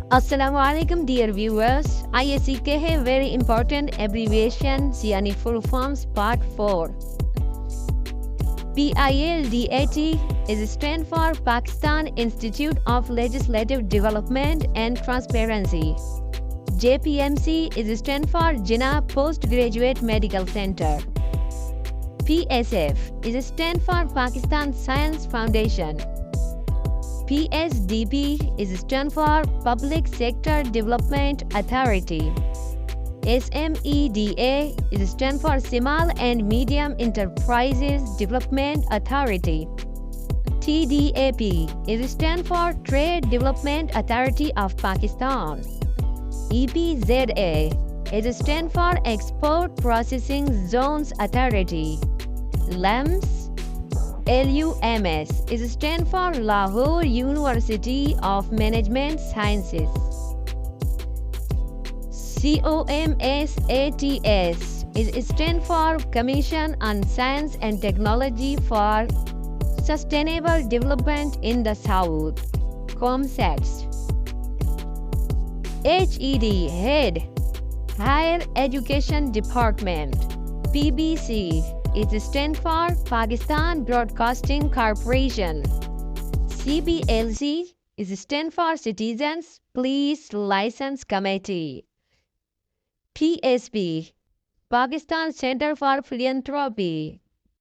Assalamualaikum dear viewers. ISEK है very important abbreviations यानी full forms part 4. PILDAT is stand for Pakistan Institute of Legislative Development and Transparency. JPMC is stand for Jinnah Postgraduate Medical Center. PSF is stand for Pakistan Science Foundation. PSDP is stand for Public Sector Development Authority. SMEDA is stand for Small and Medium Enterprises Development Authority. TDAP is stand for Trade Development Authority of Pakistan. EPZA is stand for Export Processing Zones Authority. LUMS is stand for Lahore University of Management Sciences. COMSATS is stand for Commission on Science and Technology for Sustainable Development in the South. COMSATS. HED Higher Education Department. PBC it stands for Pakistan Broadcasting Corporation. CBLC is stand for Citizens Police License Committee. PSP Pakistan Center for Philanthropy